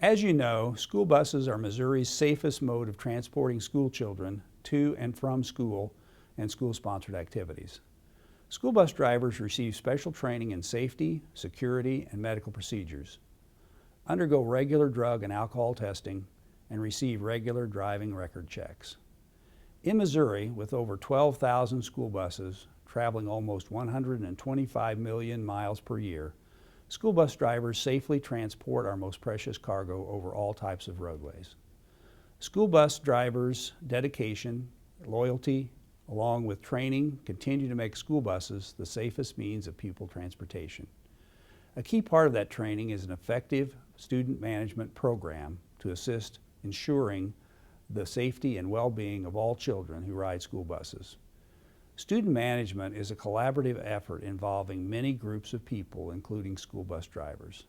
As you know, school buses are Missouri's safest mode of transporting school children to and from school and school-sponsored activities. School bus drivers receive special training in safety, security, and medical procedures, undergo regular drug and alcohol testing, and receive regular driving record checks. In Missouri, with over 12,000 school buses traveling almost 125 million miles per year, school bus drivers safely transport our most precious cargo over all types of roadways. School bus drivers' dedication, loyalty, along with training, continue to make school buses the safest means of pupil transportation. A key part of that training is an effective student management program to assist ensuring the safety and well-being of all children who ride school buses. Student management is a collaborative effort involving many groups of people, including school bus drivers.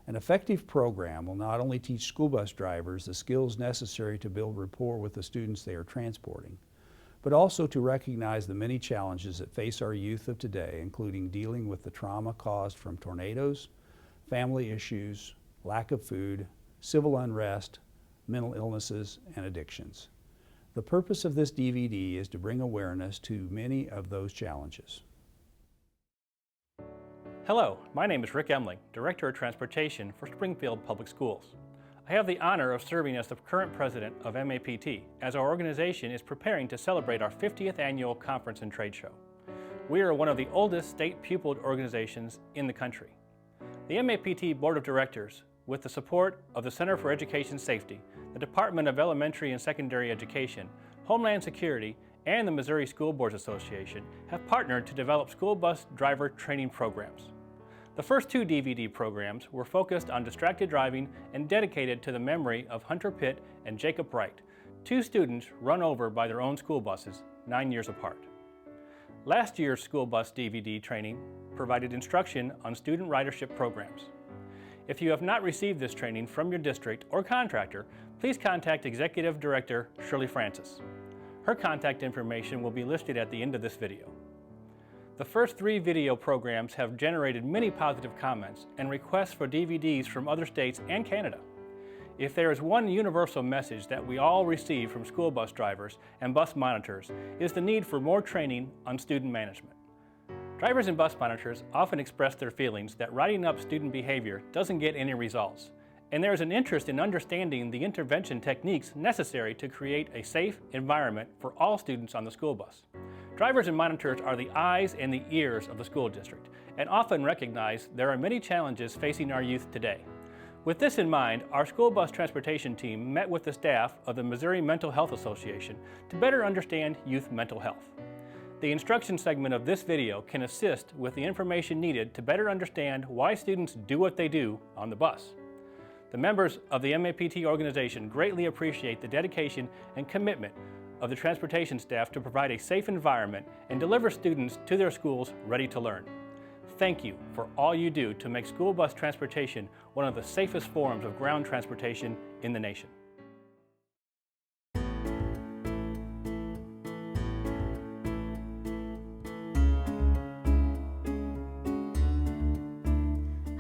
An effective program will not only teach school bus drivers the skills necessary to build rapport with the students they are transporting, but also to recognize the many challenges that face our youth of today, including dealing with the trauma caused from tornadoes, family issues, lack of food, civil unrest, mental illnesses, and addictions. The purpose of this DVD is to bring awareness to many of those challenges. Hello, my name is Rick Emling, Director of Transportation for Springfield Public Schools. I have the honor of serving as the current president of MAPT, as our organization is preparing to celebrate our 50th annual conference and trade show. We are one of the oldest state pupilled organizations in the country. The MAPT Board of Directors, with the support of the Center for Education Safety, the Department of Elementary and Secondary Education, Homeland Security, and the Missouri School Boards Association, have partnered to develop school bus driver training programs. The first two DVD programs were focused on distracted driving and dedicated to the memory of Hunter Pitt and Jacob Wright, two students run over by their own school buses 9 years apart. Last year's school bus DVD training provided instruction on student ridership programs. If you have not received this training from your district or contractor, please contact Executive Director Shirley Francis. Her contact information will be listed at the end of this video. The first 3 video programs have generated many positive comments and requests for DVDs from other states and Canada. If there is one universal message that we all receive from school bus drivers and bus monitors, it is the need for more training on student management. Drivers and bus monitors often express their feelings that writing up student behavior doesn't get any results, and there is an interest in understanding the intervention techniques necessary to create a safe environment for all students on the school bus. Drivers and monitors are the eyes and the ears of the school district and often recognize there are many challenges facing our youth today. With this in mind, our school bus transportation team met with the staff of the Missouri Mental Health Association to better understand youth mental health. The instruction segment of this video can assist with the information needed to better understand why students do what they do on the bus. The members of the MAPT organization greatly appreciate the dedication and commitment of the transportation staff to provide a safe environment and deliver students to their schools ready to learn. Thank you for all you do to make school bus transportation one of the safest forms of ground transportation in the nation.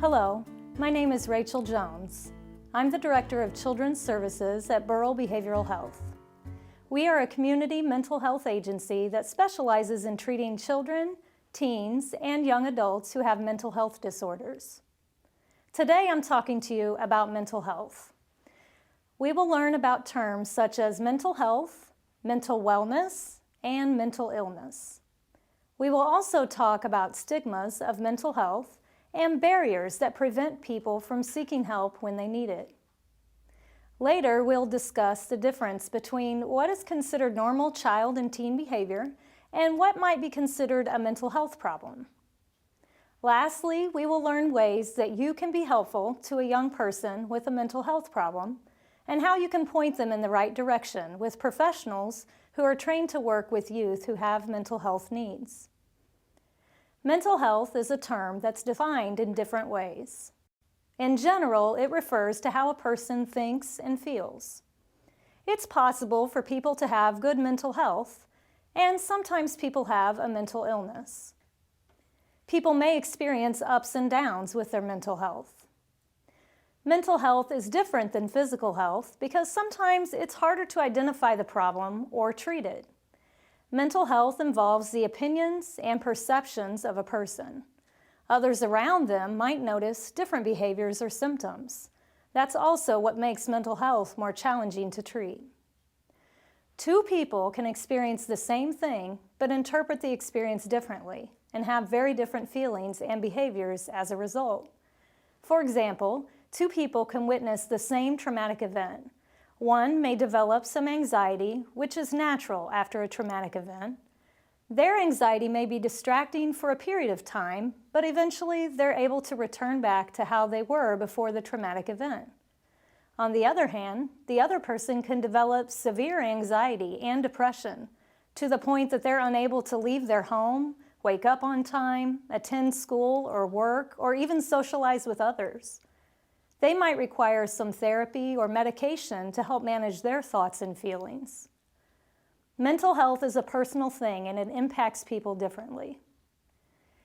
Hello, my name is Rachel Jones. I'm the Director of Children's Services at Burrell Behavioral Health. We are a community mental health agency that specializes in treating children, teens, and young adults who have mental health disorders. Today I'm talking to you about mental health. We will learn about terms such as mental health, mental wellness, and mental illness. We will also talk about stigmas of mental health and barriers that prevent people from seeking help when they need it. Later, we'll discuss the difference between what is considered normal child and teen behavior and what might be considered a mental health problem. Lastly, we will learn ways that you can be helpful to a young person with a mental health problem and how you can point them in the right direction with professionals who are trained to work with youth who have mental health needs. Mental health is a term that's defined in different ways. In general, it refers to how a person thinks and feels. It's possible for people to have good mental health, and sometimes people have a mental illness. People may experience ups and downs with their mental health. Mental health is different than physical health because sometimes it's harder to identify the problem or treat it. Mental health involves the opinions and perceptions of a person. Others around them might notice different behaviors or symptoms. That's also what makes mental health more challenging to treat. Two people can experience the same thing but interpret the experience differently and have very different feelings and behaviors as a result. For example, two people can witness the same traumatic event. One may develop some anxiety, which is natural after a traumatic event. Their anxiety may be distracting for a period of time, but eventually they're able to return back to how they were before the traumatic event. On the other hand, the other person can develop severe anxiety and depression to the point that they're unable to leave their home, wake up on time, attend school or work, or even socialize with others. They might require some therapy or medication to help manage their thoughts and feelings. Mental health is a personal thing and it impacts people differently.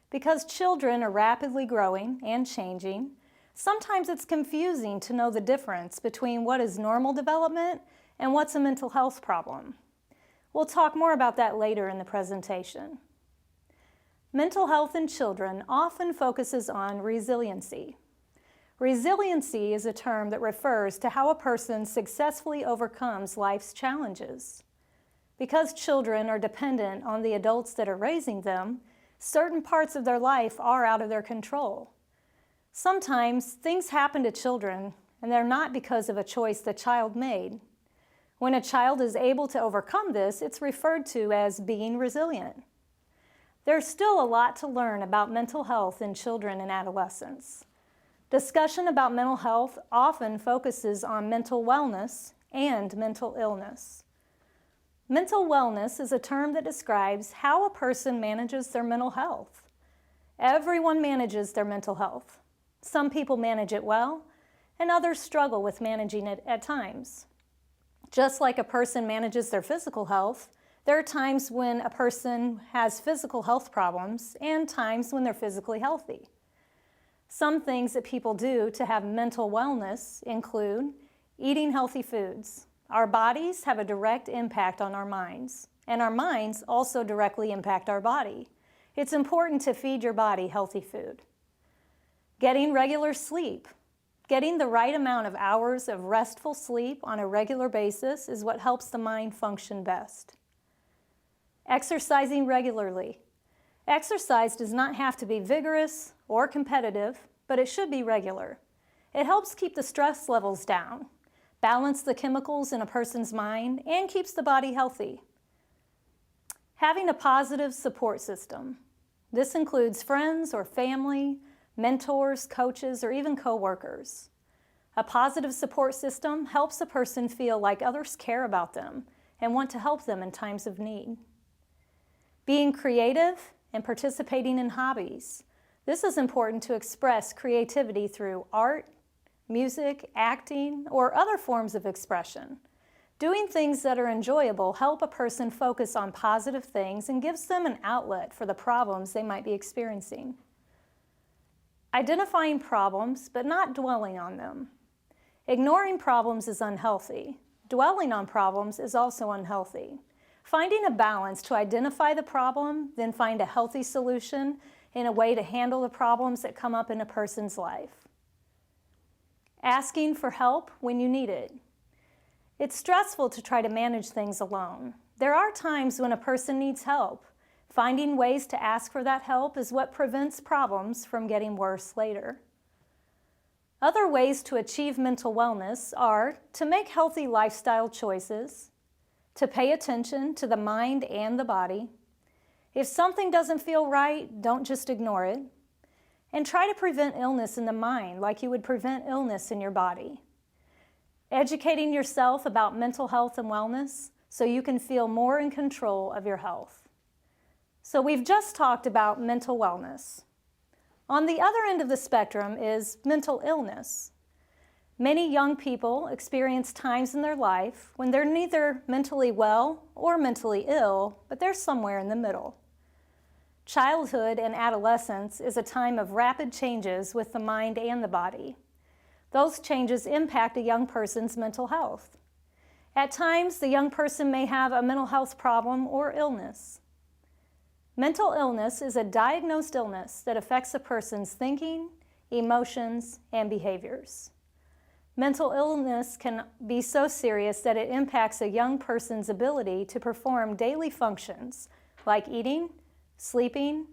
Because children are rapidly growing and changing, sometimes it's confusing to know the difference between what is normal development and what's a mental health problem. We'll talk more about that later in the presentation. Mental health in children often focuses on resiliency. Resiliency is a term that refers to how a person successfully overcomes life's challenges. Because children are dependent on the adults that are raising them, certain parts of their life are out of their control. Sometimes things happen to children and they're not because of a choice the child made. When a child is able to overcome this, it's referred to as being resilient. There's still a lot to learn about mental health in children and adolescents. Discussion about mental health often focuses on mental wellness and mental illness. Mental wellness is a term that describes how a person manages their mental health. Everyone manages their mental health. Some people manage it well, and others struggle with managing it at times. Just like a person manages their physical health, there are times when a person has physical health problems and times when they're physically healthy. Some things that people do to have mental wellness include eating healthy foods. Our bodies have a direct impact on our minds, and our minds also directly impact our body. It's important to feed your body healthy food. Getting regular sleep. Getting the right amount of hours of restful sleep on a regular basis is what helps the mind function best. Exercising regularly. Exercise does not have to be vigorous or competitive, but it should be regular. It helps keep the stress levels down, balance the chemicals in a person's mind, and keeps the body healthy. Having a positive support system. This includes friends or family, mentors, coaches, or even coworkers. A positive support system helps a person feel like others care about them and want to help them in times of need. Being creative and participating in hobbies. This is important to express creativity through art, music, acting, or other forms of expression. Doing things that are enjoyable help a person focus on positive things and gives them an outlet for the problems they might be experiencing. Identifying problems, but not dwelling on them. Ignoring problems is unhealthy. Dwelling on problems is also unhealthy. Finding a balance to identify the problem, then find a healthy solution in a way to handle the problems that come up in a person's life. Asking for help when you need it. It's stressful to try to manage things alone. There are times when a person needs help. Finding ways to ask for that help is what prevents problems from getting worse later. Other ways to achieve mental wellness are to make healthy lifestyle choices, to pay attention to the mind and the body. If something doesn't feel right, don't just ignore it. And try to prevent illness in the mind like you would prevent illness in your body. Educating yourself about mental health and wellness so you can feel more in control of your health. So we've just talked about mental wellness. On the other end of the spectrum is mental illness. Many young people experience times in their life when they're neither mentally well or mentally ill, but they're somewhere in the middle. Childhood and adolescence is a time of rapid changes with the mind and the body. Those changes impact a young person's mental health. At times, the young person may have a mental health problem or illness. Mental illness is a diagnosed illness that affects a person's thinking, emotions, and behaviors. Mental illness can be so serious that it impacts a young person's ability to perform daily functions like eating, sleeping,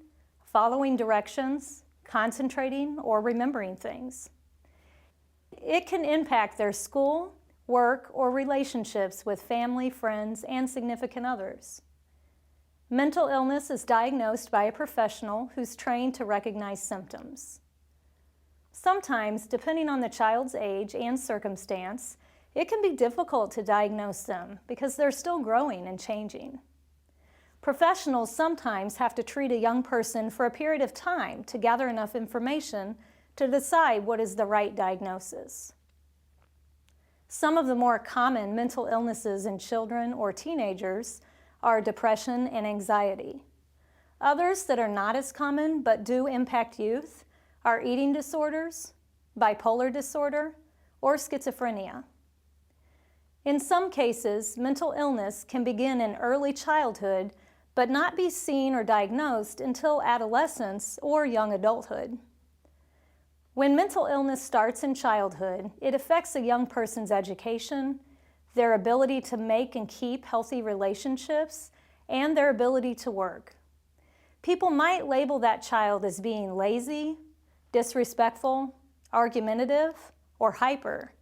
following directions, concentrating, or remembering things. It can impact their school, work, or relationships with family, friends, and significant others. Mental illness is diagnosed by a professional who's trained to recognize symptoms. Sometimes, depending on the child's age and circumstance, it can be difficult to diagnose them because they're still growing and changing. Professionals sometimes have to treat a young person for a period of time to gather enough information to decide what is the right diagnosis. Some of the more common mental illnesses in children or teenagers are depression and anxiety. Others that are not as common but do impact youth are eating disorders, bipolar disorder, or schizophrenia. In some cases, mental illness can begin in early childhood but not be seen or diagnosed until adolescence or young adulthood. When mental illness starts in childhood, it affects a young person's education, their ability to make and keep healthy relationships, and their ability to work. People might label that child as being lazy, disrespectful, argumentative, or hyper.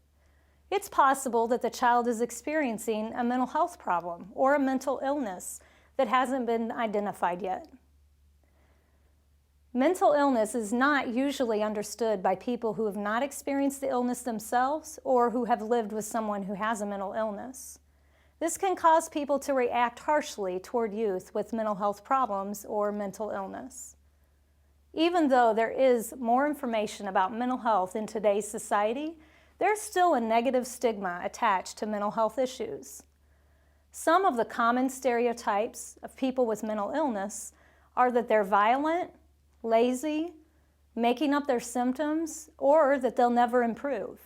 It's possible that the child is experiencing a mental health problem or a mental illness that hasn't been identified yet. Mental illness is not usually understood by people who have not experienced the illness themselves or who have lived with someone who has a mental illness. This can cause people to react harshly toward youth with mental health problems or mental illness. Even though there is more information about mental health in today's society, there's still a negative stigma attached to mental health issues. Some of the common stereotypes of people with mental illness are that they're violent, lazy, making up their symptoms, or that they'll never improve.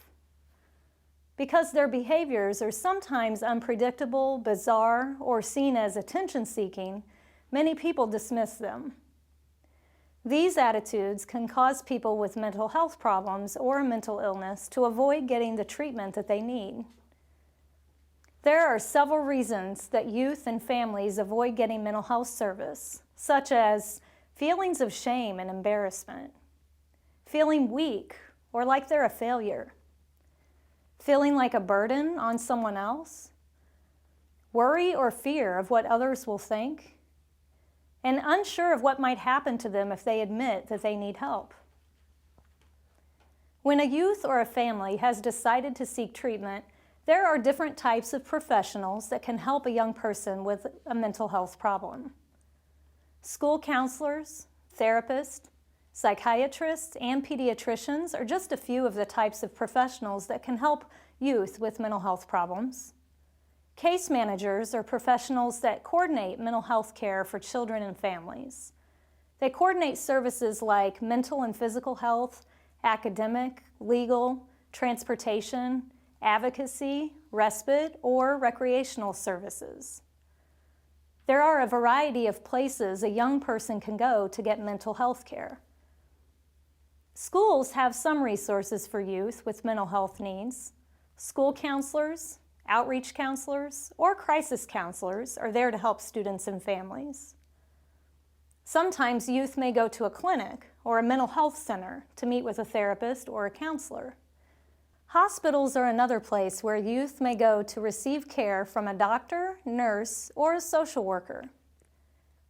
Because their behaviors are sometimes unpredictable, bizarre, or seen as attention-seeking, many people dismiss them. These attitudes can cause people with mental health problems or a mental illness to avoid getting the treatment that they need. There are several reasons that youth and families avoid getting mental health service, such as feelings of shame and embarrassment, feeling weak or like they're a failure, feeling like a burden on someone else, worry or fear of what others will think, and unsure of what might happen to them if they admit that they need help. When a youth or a family has decided to seek treatment, there are different types of professionals that can help a young person with a mental health problem. School counselors, therapists, psychiatrists, and pediatricians are just a few of the types of professionals that can help youth with mental health problems. Case managers are professionals that coordinate mental health care for children and families. They coordinate services like mental and physical health, academic, legal, transportation, advocacy, respite, or recreational services. There are a variety of places a young person can go to get mental health care. Schools have some resources for youth with mental health needs. School counselors, outreach counselors, or crisis counselors are there to help students and families. Sometimes youth may go to a clinic or a mental health center to meet with a therapist or a counselor. Hospitals are another place where youth may go to receive care from a doctor, nurse, or a social worker.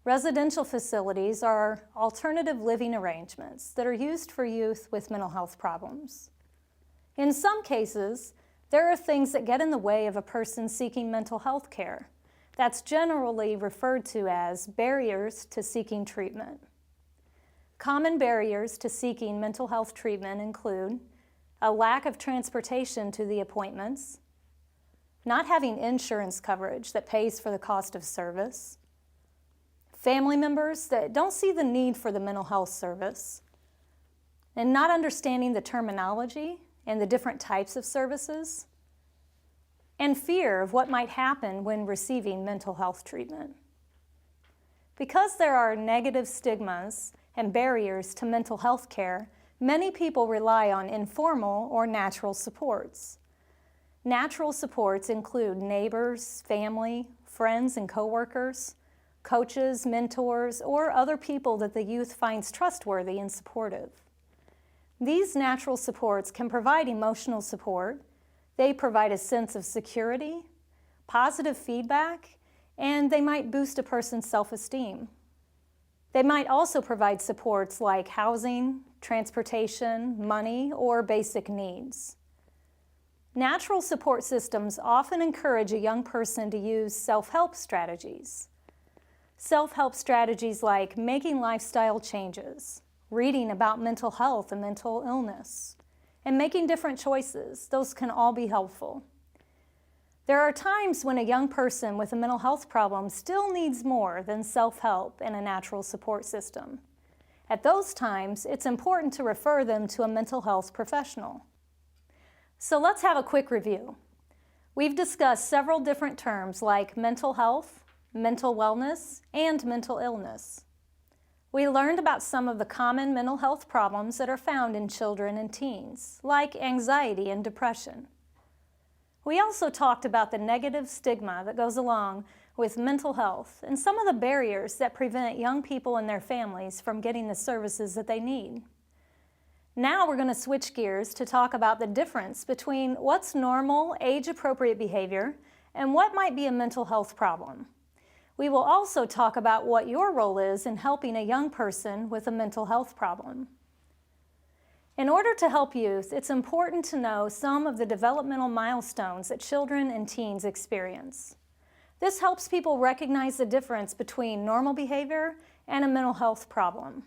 Residential facilities are alternative living arrangements that are used for youth with mental health problems. In some cases, there are things that get in the way of a person seeking mental health care. That's generally referred to as barriers to seeking treatment. Common barriers to seeking mental health treatment include a lack of transportation to the appointments, not having insurance coverage that pays for the cost of service, family members that don't see the need for the mental health service, and not understanding the terminology and the different types of services, and fear of what might happen when receiving mental health treatment. Because there are negative stigmas and barriers to mental health care, many people rely on informal or natural supports. Natural supports include neighbors, family, friends and coworkers, coaches, mentors, or other people that the youth finds trustworthy and supportive. These natural supports can provide emotional support. They provide a sense of security, positive feedback, and they might boost a person's self-esteem. They might also provide supports like housing, transportation, money, or basic needs. Natural support systems often encourage a young person to use self-help strategies. Self-help strategies like making lifestyle changes, reading about mental health and mental illness, and making different choices. Those can all be helpful. There are times when a young person with a mental health problem still needs more than self-help and a natural support system. At those times, it's important to refer them to a mental health professional. So let's have a quick review. We've discussed several different terms like mental health, mental wellness, and mental illness. We learned about some of the common mental health problems that are found in children and teens, like anxiety and depression. We also talked about the negative stigma that goes along with mental health and some of the barriers that prevent young people and their families from getting the services that they need. Now we're going to switch gears to talk about the difference between what's normal, age-appropriate behavior and what might be a mental health problem. We will also talk about what your role is in helping a young person with a mental health problem. In order to help youth, it's important to know some of the developmental milestones that children and teens experience. This helps people recognize the difference between normal behavior and a mental health problem.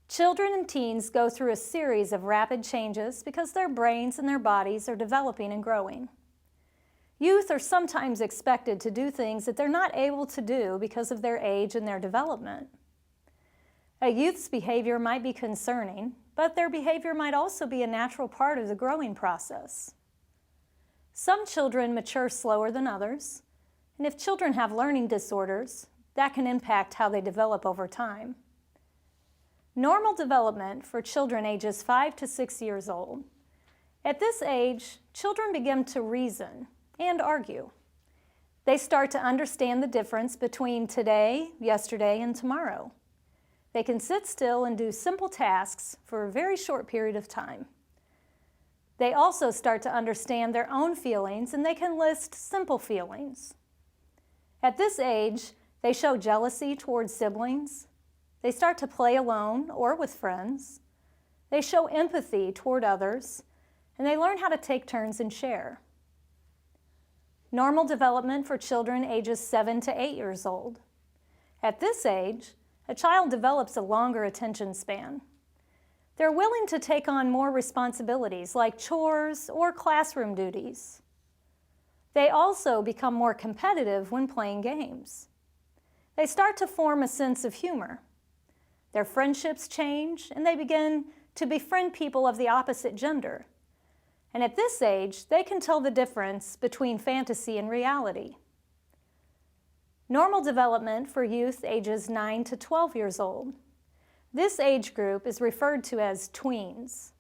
Children and teens go through a series of rapid changes because their brains and their bodies are developing and growing. Youth are sometimes expected to do things that they're not able to do because of their age and their development. A youth's behavior might be concerning, but their behavior might also be a natural part of the growing process. Some children mature slower than others, and if children have learning disorders, that can impact how they develop over time. Normal development for children ages 5 to 6 years old. At this age, children begin to reason and argue. They start to understand the difference between today, yesterday, and tomorrow. They can sit still and do simple tasks for a very short period of time. They also start to understand their own feelings, and they can list simple feelings. At this age, they show jealousy towards siblings. They start to play alone or with friends. They show empathy toward others, and they learn how to take turns and share. Normal development for children ages 7 to 8 years old. At this age, a child develops a longer attention span. They're willing to take on more responsibilities like chores or classroom duties. They also become more competitive when playing games. They start to form a sense of humor. Their friendships change, and they begin to befriend people of the opposite gender. And at this age, they can tell the difference between fantasy and reality. Normal development for youth ages 9 to 12 years old. This age group is referred to as tweens.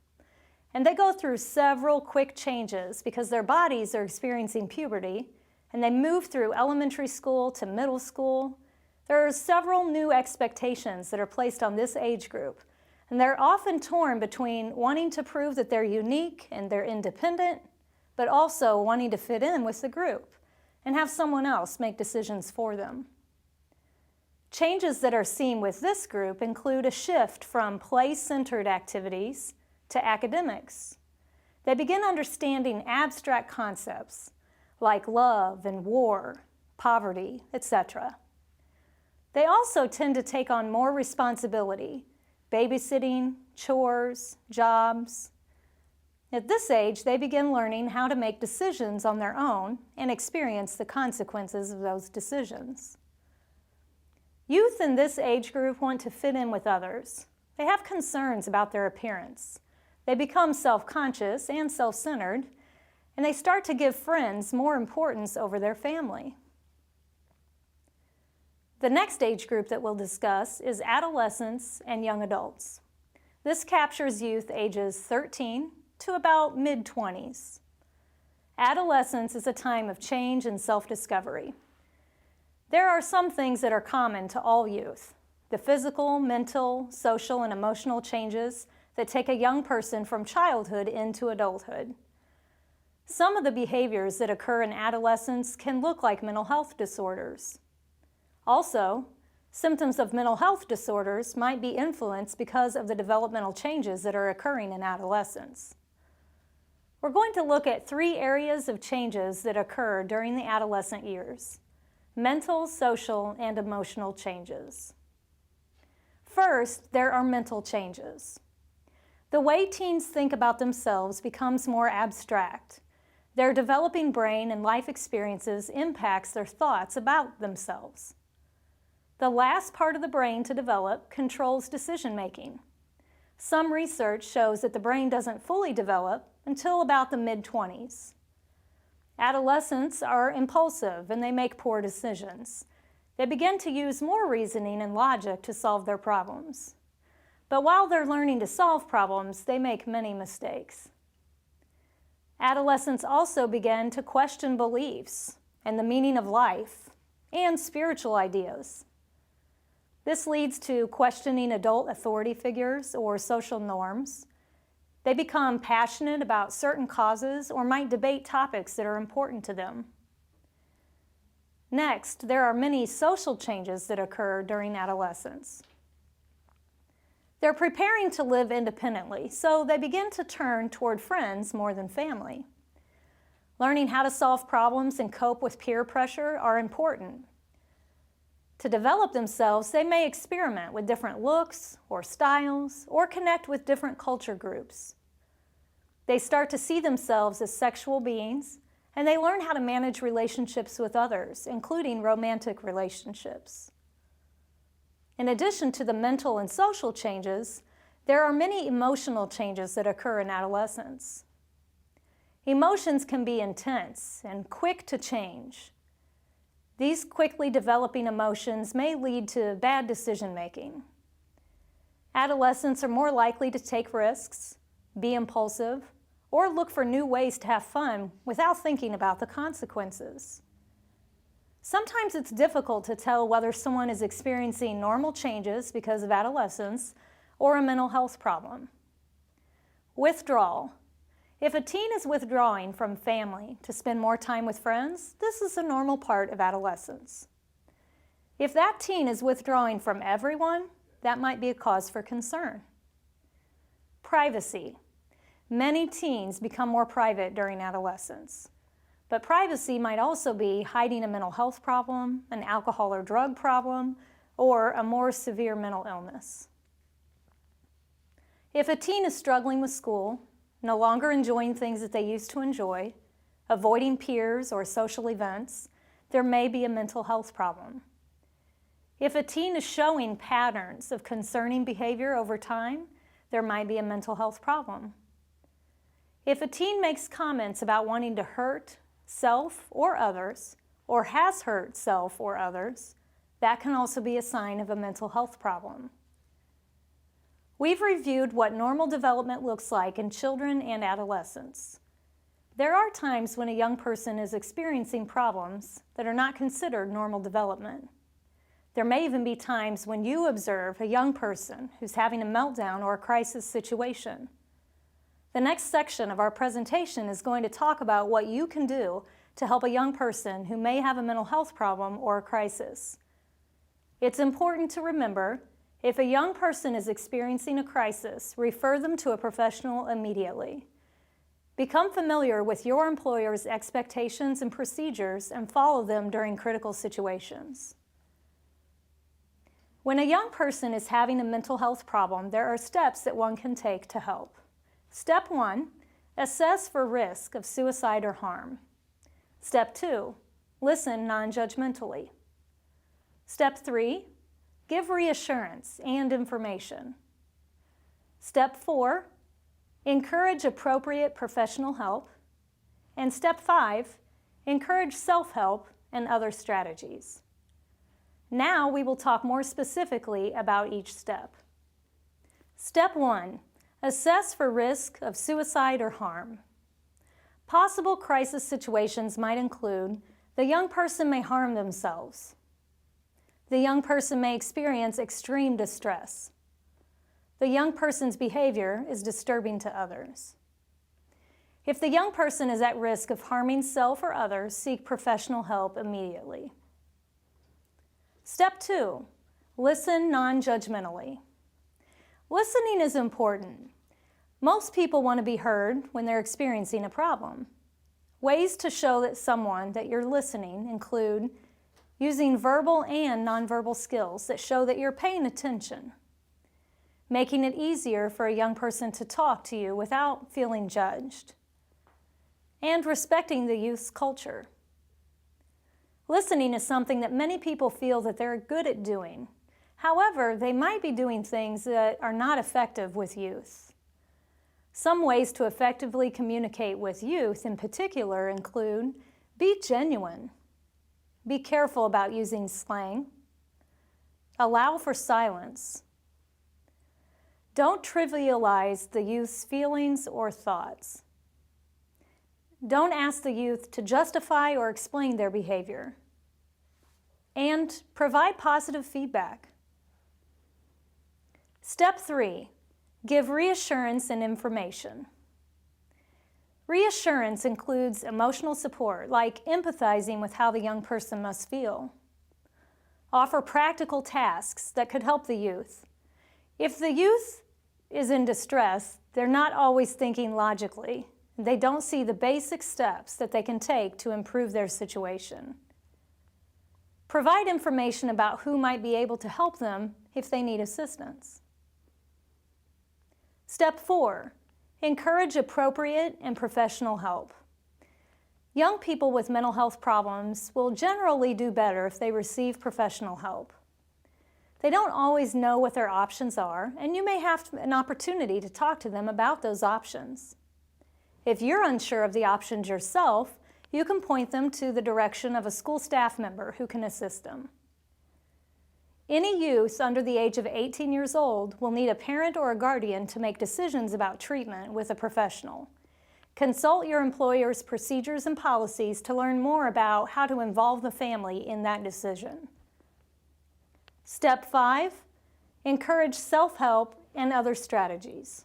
And they go through several quick changes because their bodies are experiencing puberty, and they move through elementary school to middle school. There are several new expectations that are placed on this age group, and they're often torn between wanting to prove that they're unique and they're independent, but also wanting to fit in with the group and have someone else make decisions for them. Changes that are seen with this group include a shift from play-centered activities to academics. They begin understanding abstract concepts like love and war, poverty, etc. They also tend to take on more responsibility, babysitting, chores, jobs. At this age, they begin learning how to make decisions on their own and experience the consequences of those decisions. Youth in this age group want to fit in with others. They have concerns about their appearance. They become self-conscious and self-centered, and they start to give friends more importance over their family. The next age group that we'll discuss is adolescents and young adults. This captures youth ages 13 to about mid-20s. Adolescence is a time of change and self-discovery. There are some things that are common to all youth: the physical, mental, social, and emotional changes that take a young person from childhood into adulthood. Some of the behaviors that occur in adolescence can look like mental health disorders. Also, symptoms of mental health disorders might be influenced because of the developmental changes that are occurring in adolescence. We're going to look at 3 areas of changes that occur during the adolescent years: mental, social, and emotional changes. First, there are mental changes. The way teens think about themselves becomes more abstract. Their developing brain and life experiences impacts their thoughts about themselves. The last part of the brain to develop controls decision-making. Some research shows that the brain doesn't fully develop until about the mid-20s. Adolescents are impulsive and they make poor decisions. They begin to use more reasoning and logic to solve their problems. But while they're learning to solve problems, they make many mistakes. Adolescents also begin to question beliefs and the meaning of life and spiritual ideas. This leads to questioning adult authority figures or social norms. They become passionate about certain causes or might debate topics that are important to them. Next, there are many social changes that occur during adolescence. They're preparing to live independently, so they begin to turn toward friends more than family. Learning how to solve problems and cope with peer pressure are important. To develop themselves, they may experiment with different looks or styles or connect with different culture groups. They start to see themselves as sexual beings, and they learn how to manage relationships with others, including romantic relationships. In addition to the mental and social changes, there are many emotional changes that occur in adolescence. Emotions can be intense and quick to change. These quickly developing emotions may lead to bad decision-making. Adolescents are more likely to take risks, be impulsive, or look for new ways to have fun without thinking about the consequences. Sometimes it's difficult to tell whether someone is experiencing normal changes because of adolescence or a mental health problem. Withdrawal. If a teen is withdrawing from family to spend more time with friends, this is a normal part of adolescence. If that teen is withdrawing from everyone, that might be a cause for concern. Privacy. Many teens become more private during adolescence. But privacy might also be hiding a mental health problem, an alcohol or drug problem, or a more severe mental illness. If a teen is struggling with school, no longer enjoying things that they used to enjoy, avoiding peers or social events, there may be a mental health problem. If a teen is showing patterns of concerning behavior over time, there might be a mental health problem. If a teen makes comments about wanting to hurt self or others, or has hurt self or others, that can also be a sign of a mental health problem. We've reviewed what normal development looks like in children and adolescents. There are times when a young person is experiencing problems that are not considered normal development. There may even be times when you observe a young person who's having a meltdown or a crisis situation. The next section of our presentation is going to talk about what you can do to help a young person who may have a mental health problem or a crisis. It's important to remember, if a young person is experiencing a crisis, refer them to a professional immediately. Become familiar with your employer's expectations and procedures and follow them during critical situations. When a young person is having a mental health problem, there are steps that one can take to help. Step 1, assess for risk of suicide or harm. Step 2, listen non-judgmentally. Step 3, give reassurance and information. Step 4, encourage appropriate professional help. And step 5, encourage self-help and other strategies. Now we will talk more specifically about each step. Step 1, assess for risk of suicide or harm. Possible crisis situations might include the young person may harm themselves. The young person may experience extreme distress. The young person's behavior is disturbing to others. If the young person is at risk of harming self or others, seek professional help immediately. Step 2, listen non-judgmentally. Listening is important. Most people want to be heard when they're experiencing a problem. Ways to show that someone that you're listening include using verbal and nonverbal skills that show that you're paying attention, making it easier for a young person to talk to you without feeling judged, and respecting the youth's culture. Listening is something that many people feel that they're good at doing. However, they might be doing things that are not effective with youth. Some ways to effectively communicate with youth in particular include be genuine, be careful about using slang, allow for silence, don't trivialize the youth's feelings or thoughts. Don't ask the youth to justify or explain their behavior. And provide positive feedback. Step 3, give reassurance and information. Reassurance includes emotional support, like empathizing with how the young person must feel. Offer practical tasks that could help the youth. If the youth is in distress, they're not always thinking logically. They don't see the basic steps that they can take to improve their situation. Provide information about who might be able to help them if they need assistance. Step 4, encourage appropriate and professional help. Young people with mental health problems will generally do better if they receive professional help. They don't always know what their options are, and you may have an opportunity to talk to them about those options. If you're unsure of the options yourself, you can point them to the direction of a school staff member who can assist them. Any youth under the age of 18 years old will need a parent or a guardian to make decisions about treatment with a professional. Consult your employer's procedures and policies to learn more about how to involve the family in that decision. Step 5, encourage self-help and other strategies.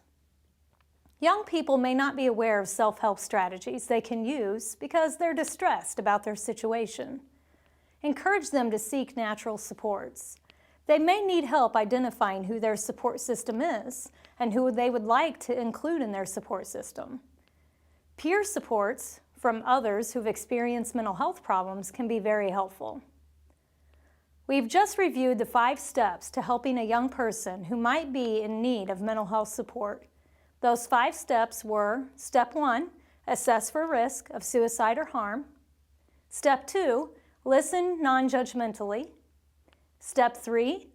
Young people may not be aware of self-help strategies they can use because they're distressed about their situation. Encourage them to seek natural supports. They may need help identifying who their support system is and who they would like to include in their support system. Peer supports from others who've experienced mental health problems can be very helpful. We've just reviewed the 5 steps to helping a young person who might be in need of mental health support. Those 5 steps were: Step 1, assess for risk of suicide or harm. Step 2, listen non-judgmentally. Step 3,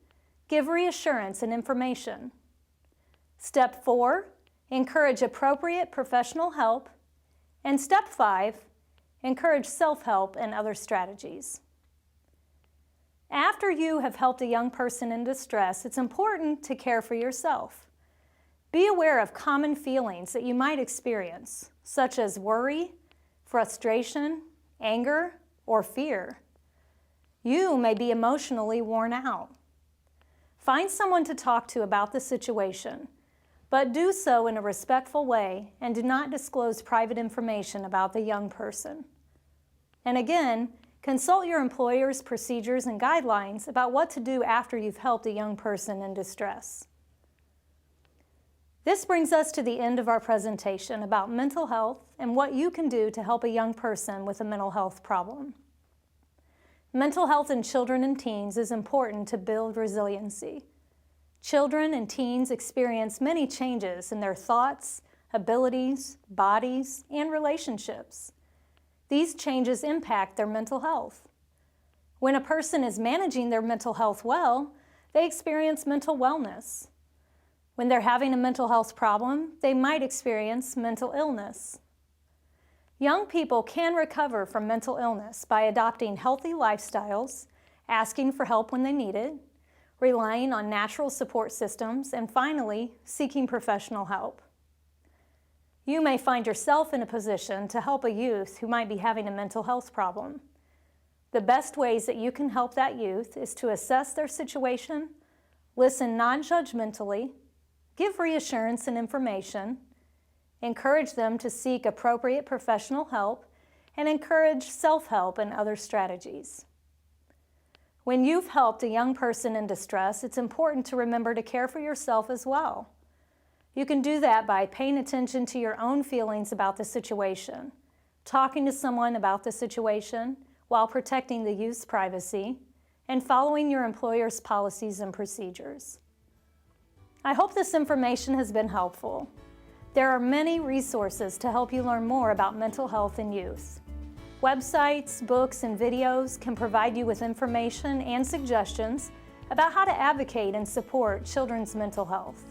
give reassurance and information. Step 4, encourage appropriate professional help. And step 5, encourage self-help and other strategies. After you have helped a young person in distress, it's important to care for yourself. Be aware of common feelings that you might experience, such as worry, frustration, anger, or fear. You may be emotionally worn out. Find someone to talk to about the situation, but do so in a respectful way and do not disclose private information about the young person. And again, consult your employer's procedures and guidelines about what to do after you've helped a young person in distress. This brings us to the end of our presentation about mental health and what you can do to help a young person with a mental health problem. Mental health in children and teens is important to build resiliency. Children and teens experience many changes in their thoughts, abilities, bodies, and relationships. These changes impact their mental health. When a person is managing their mental health well, they experience mental wellness. When they're having a mental health problem, they might experience mental illness. Young people can recover from mental illness by adopting healthy lifestyles, asking for help when they need it, relying on natural support systems, and finally, seeking professional help. You may find yourself in a position to help a youth who might be having a mental health problem. The best ways that you can help that youth is to assess their situation, listen non-judgmentally, give reassurance and information, encourage them to seek appropriate professional help, and encourage self-help and other strategies. When you've helped a young person in distress, it's important to remember to care for yourself as well. You can do that by paying attention to your own feelings about the situation, talking to someone about the situation while protecting the youth's privacy, and following your employer's policies and procedures. I hope this information has been helpful. There are many resources to help you learn more about mental health in youth. Websites, books, and videos can provide you with information and suggestions about how to advocate and support children's mental health.